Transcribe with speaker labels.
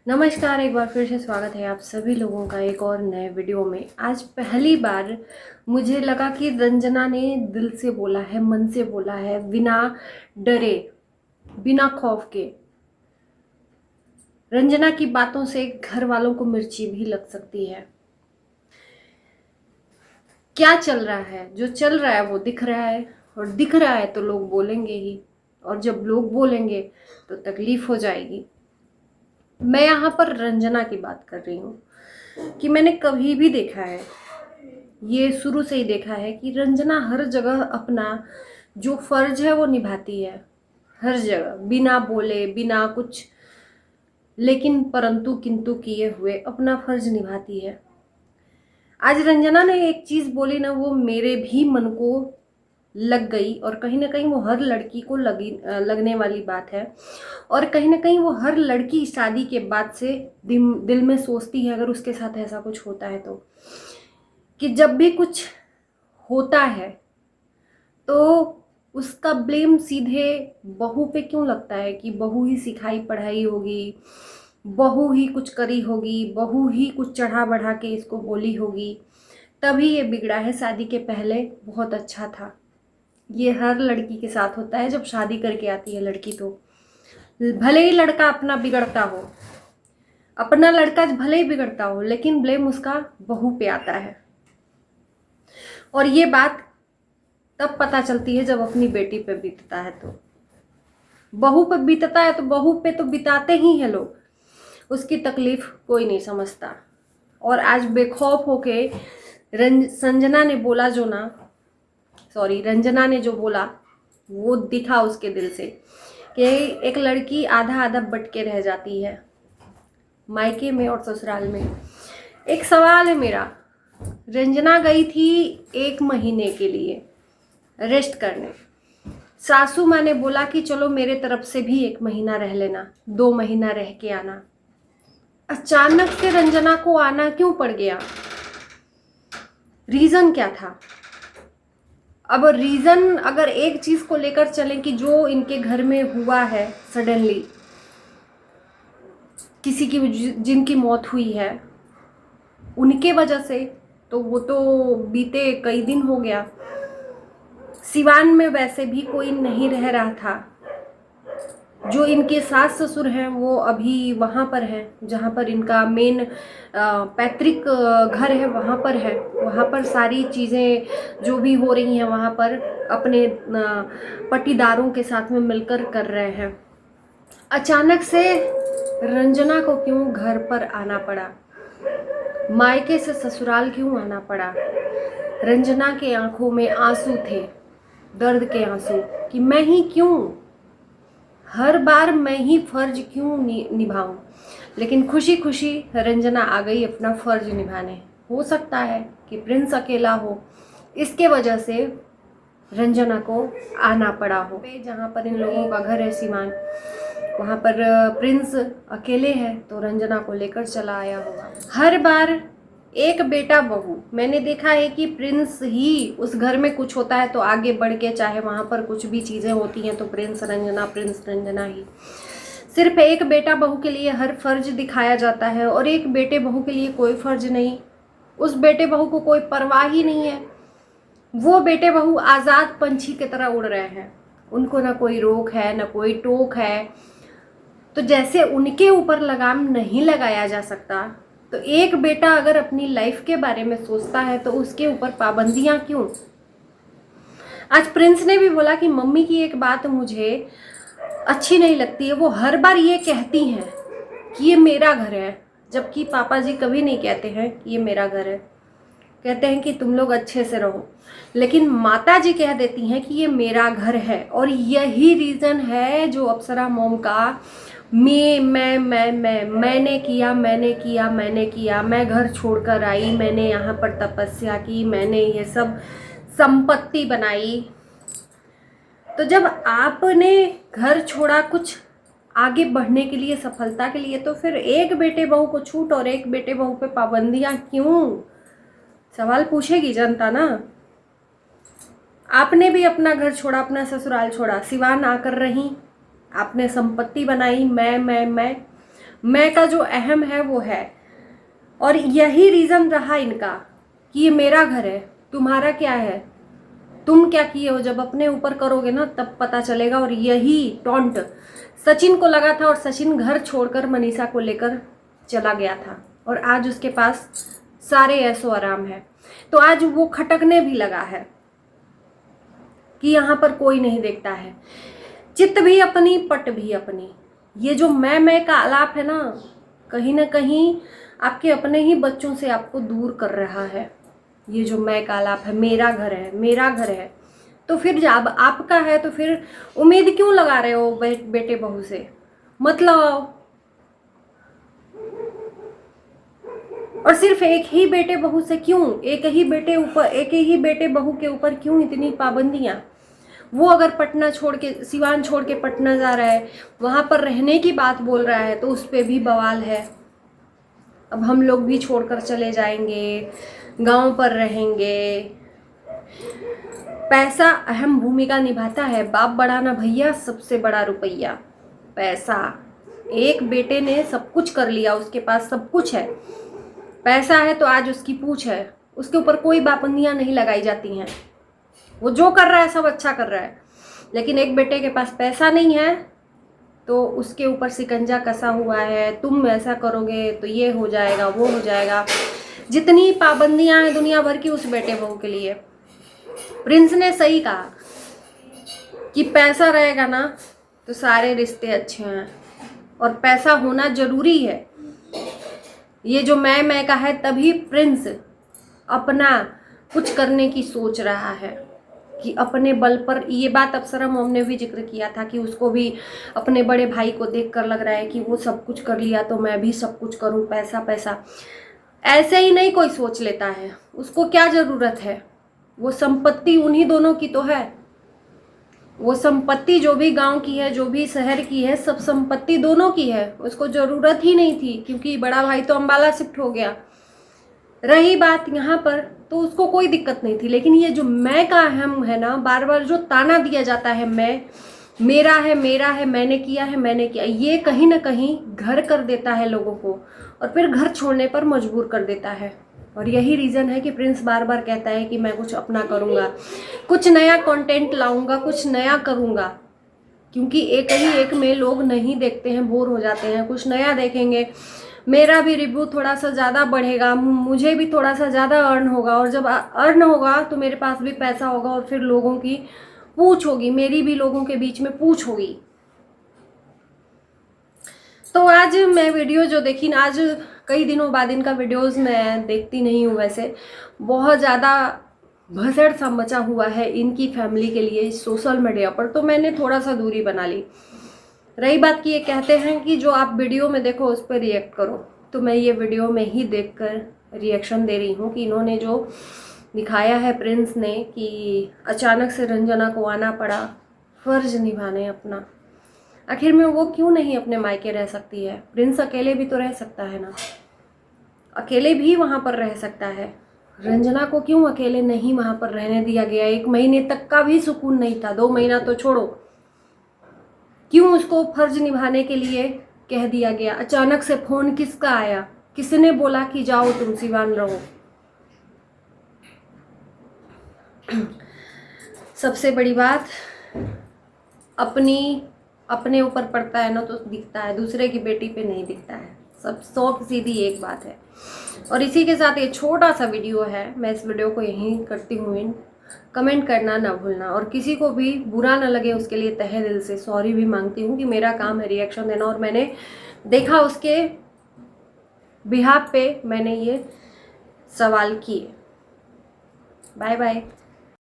Speaker 1: नमस्कार, एक बार फिर से स्वागत है आप सभी लोगों का एक और नए वीडियो में। आज पहली बार मुझे लगा कि रंजना ने दिल से बोला है, मन से बोला है, बिना डरे, बिना खौफ के। रंजना की बातों से घर वालों को मिर्ची भी लग सकती है। क्या चल रहा है? जो चल रहा है वो दिख रहा है, और दिख रहा है तो लोग बोलेंगे ही, और जब लोग बोलेंगे तो तकलीफ हो जाएगी। मैं यहाँ पर रंजना की बात कर रही हूँ कि मैंने कभी भी देखा है, ये शुरू से ही देखा है कि रंजना हर जगह अपना जो फर्ज है वो निभाती है, हर जगह बिना बोले, बिना कुछ लेकिन परंतु किंतु किए हुए अपना फर्ज निभाती है। आज रंजना ने एक चीज़ बोली ना, वो मेरे भी मन को लग गई, और कहीं ना कहीं वो हर लड़की को लगने वाली बात है। और कहीं ना कहीं वो हर लड़की शादी के बाद से दिल में सोचती है, अगर उसके साथ ऐसा कुछ होता है तो, कि जब भी कुछ होता है तो उसका ब्लेम सीधे बहू पे क्यों लगता है, कि बहू ही सिखाई पढ़ाई होगी, बहू ही कुछ करी होगी, बहू ही कुछ चढ़ा बढ़ा के इसको बोली होगी, तभी ये बिगड़ा है। शादी के पहले बहुत अच्छा था। ये हर लड़की के साथ होता है, जब शादी करके आती है लड़की तो भले ही लड़का अपना बिगड़ता हो, अपना लड़का भले ही बिगड़ता हो, लेकिन ब्लेम उसका बहू पे आता है। और ये बात तब पता चलती है जब अपनी बेटी पे बीतता है। तो बहू पे बीतता है तो बहू पे तो बिताते ही हैं लोग, उसकी तकलीफ कोई नहीं समझता। और आज बेखौफ होके संजना ने बोला जो ना, सॉरी, रंजना ने जो बोला वो दिखा उसके दिल से, कि एक लड़की आधा आधा बट के रह जाती है मायके में और ससुराल में। एक सवाल है मेरा, रंजना गई थी 1 महीने के लिए रेस्ट करने। सासू माँ ने बोला कि चलो मेरे तरफ से भी 1 महीना रह लेना, 2 महीना रह के आना। अचानक से रंजना को आना क्यों पड़ गया? रीजन क्या था? अब रीजन अगर एक चीज को लेकर चले कि जो इनके घर में हुआ है सडनली, किसी की जिनकी मौत हुई है उनके वजह से, तो वो तो बीते कई दिन हो गया। सिवान में वैसे भी कोई नहीं रह रहा था। जो इनके सास ससुर हैं वो अभी वहाँ पर हैं जहाँ पर इनका मेन पैतृक घर है, वहाँ पर है। वहाँ पर सारी चीज़ें जो भी हो रही हैं वहाँ पर अपने पटीदारों के साथ में मिलकर कर रहे हैं। अचानक से रंजना को क्यों घर पर आना पड़ा? मायके से ससुराल क्यों आना पड़ा? रंजना के आंखों में आंसू थे, दर्द के आंसू, कि मैं ही क्यों, हर बार मैं ही फर्ज क्यों निभाऊं। लेकिन खुशी खुशी रंजना आ गई अपना फर्ज निभाने। हो सकता है कि प्रिंस अकेला हो, इसके वजह से रंजना को आना पड़ा हो। जहाँ पर इन लोगों का घर है सीमान, वहाँ पर प्रिंस अकेले है तो रंजना को लेकर चला आया होगा। हर बार एक बेटा बहू, मैंने देखा है कि प्रिंस ही उस घर में कुछ होता है तो आगे बढ़ के, चाहे वहाँ पर कुछ भी चीज़ें होती हैं तो प्रिंस रंजना ही। सिर्फ एक बेटा बहू के लिए हर फर्ज दिखाया जाता है, और एक बेटे बहू के लिए कोई फर्ज नहीं। उस बेटे बहू को कोई परवाह ही नहीं है। वो बेटे बहू आज़ाद पंछी की तरह उड़ रहे हैं, उनको ना कोई रोक है ना कोई टोक है। तो जैसे उनके ऊपर लगाम नहीं लगाया जा सकता, तो एक बेटा अगर अपनी लाइफ के बारे में सोचता है तो उसके ऊपर पाबंदियां क्यों? आज प्रिंस ने भी बोला कि मम्मी की एक बात मुझे अच्छी नहीं लगती है, वो हर बार ये कहती हैं कि ये मेरा घर है, जबकि पापा जी कभी नहीं कहते हैं कि ये मेरा घर है। कहते हैं कि तुम लोग अच्छे से रहो, लेकिन माता जी कह देती हैं कि ये मेरा घर है। और यही रीज़न है जो अप्सरा मोम का मैंने किया, मैं घर छोड़कर आई, मैंने यहाँ पर तपस्या की, मैंने ये सब संपत्ति बनाई। तो जब आपने घर छोड़ा कुछ आगे बढ़ने के लिए, सफलता के लिए, तो फिर एक बेटे बहू को छूट और एक बेटे बहू पे पाबंदियां क्यों? सवाल पूछेगी जनता ना। आपने भी अपना घर छोड़ा, अपना ससुराल छोड़ा, सिवान आकर रही, आपने संपत्ति बनाई, मैं मैं का जो अहम है वो है। और यही रीज़न रहा इनका कि ये मेरा घर है, तुम्हारा क्या है, तुम क्या किए हो। जब अपने ऊपर करोगे ना तब पता चलेगा। और यही टॉन्ट सचिन को लगा था और सचिन घर छोड़कर मनीषा को लेकर चला गया था और आज उसके पास सारे ऐशो आराम है। तो आज वो खटकने भी लगा है कि यहाँ पर कोई नहीं देखता है। चित्त भी अपनी पट भी अपनी। ये जो मैं का आलाप है ना कहीं आपके अपने ही बच्चों से आपको दूर कर रहा है। ये जो मैं का आलाप है, मेरा घर है, मेरा घर है, तो फिर जब आपका है तो फिर उम्मीद क्यों लगा रहे हो बेटे बहू से? मत लगाओ। और सिर्फ एक ही बेटे बहू से क्यों? एक ही बेटे बहू के ऊपर क्यों इतनी पाबंदियां? वो अगर पटना छोड़ के, सिवान छोड़ के पटना जा रहा है, वहां पर रहने की बात बोल रहा है, तो उस पर भी बवाल है। अब हम लोग भी छोड़कर चले जाएंगे, गांव पर रहेंगे। पैसा अहम भूमिका निभाता है। बाप बड़ा ना भैया, सबसे बड़ा रुपया पैसा। एक बेटे ने सब कुछ कर लिया, उसके पास सब कुछ है, पैसा है, तो आज उसकी पूछ है। उसके ऊपर कोई पाबंदियां नहीं लगाई जाती हैं। वो जो कर रहा है सब अच्छा कर रहा है। लेकिन एक बेटे के पास पैसा नहीं है तो उसके ऊपर शिकंजा कसा हुआ है। तुम ऐसा करोगे तो ये हो जाएगा, वो हो जाएगा। जितनी पाबंदियां हैं दुनिया भर की उस बेटे बहू के लिए। प्रिंस ने सही कहा कि पैसा रहेगा ना तो सारे रिश्ते अच्छे हैं और पैसा होना जरूरी है। ये जो मैं का है, तभी प्रिंस अपना कुछ करने की सोच रहा है कि अपने बल पर। ये बात अप्सरा मॉम ने भी जिक्र किया था कि उसको भी अपने बड़े भाई को देखकर लग रहा है कि वो सब कुछ कर लिया तो मैं भी सब कुछ करूं। पैसा पैसा ऐसे ही नहीं कोई सोच लेता है। उसको क्या ज़रूरत है? वो संपत्ति उन्हीं दोनों की तो है। वो संपत्ति जो भी गांव की है, जो भी शहर की है, सब संपत्ति दोनों की है। उसको ज़रूरत ही नहीं थी क्योंकि बड़ा भाई तो अम्बाला शिफ्ट हो गया। रही बात यहाँ पर, तो उसको कोई दिक्कत नहीं थी। लेकिन ये जो मैं का अहम है ना, बार बार जो ताना दिया जाता है, मैं, मेरा है, मेरा है, मैंने किया है, मैंने किया, ये कहीं ना कहीं घर कर देता है लोगों को और फिर घर छोड़ने पर मजबूर कर देता है। और यही रीज़न है कि प्रिंस बार बार कहता है कि मैं कुछ अपना करूँगा, कुछ नया कंटेंट लाऊंगा, कुछ नया करूँगा। क्योंकि एक में लोग नहीं देखते हैं, बोर हो जाते हैं। कुछ नया देखेंगे, मेरा भी रिव्यू थोड़ा सा ज़्यादा बढ़ेगा, मुझे भी थोड़ा सा ज़्यादा अर्न होगा। और जब अर्न होगा तो मेरे पास भी पैसा होगा और फिर लोगों की पूछ होगी, मेरी भी लोगों के बीच में पूछ होगी। तो आज मैं वीडियो जो देखी ना, आज कई दिनों बाद इनका वीडियोस मैं देखती नहीं हूँ। वैसे बहुत ज़्यादा भसड़ सा मचा हुआ है इनकी फैमिली के लिए सोशल मीडिया पर, तो मैंने थोड़ा सा दूरी बना ली। रही बात कि ये कहते हैं कि जो आप वीडियो में देखो उस पर रिएक्ट करो, तो मैं ये वीडियो में ही देखकर रिएक्शन दे रही हूँ कि इन्होंने जो दिखाया है प्रिंस ने कि अचानक से रंजना को आना पड़ा फ़र्ज निभाने अपना। आखिर में वो क्यों नहीं अपने मायके रह सकती है? प्रिंस अकेले भी तो रह सकता है ना, अकेले भी वहाँ पर रह सकता है। रंजना को क्यों अकेले नहीं वहाँ पर रहने दिया गया? 1 महीने तक का भी सुकून नहीं था, 2 महीना तो छोड़ो। क्यों उसको फर्ज निभाने के लिए कह दिया गया? अचानक से फोन किसका आया? किसने बोला कि जाओ तुम सिवान रहो? सबसे बड़ी बात, अपने ऊपर पड़ता है ना तो दिखता है, दूसरे की बेटी पे नहीं दिखता है। सब सीधी एक बात है। और इसी के साथ ये छोटा सा वीडियो है, मैं इस वीडियो को यहीं करती हूँ। कमेंट करना ना भूलना और किसी को भी बुरा ना लगे उसके लिए तहे दिल से सॉरी भी मांगती हूँ कि मेरा काम है रिएक्शन देना और मैंने देखा उसके बिहाफ पे मैंने ये सवाल किए। Bye bye.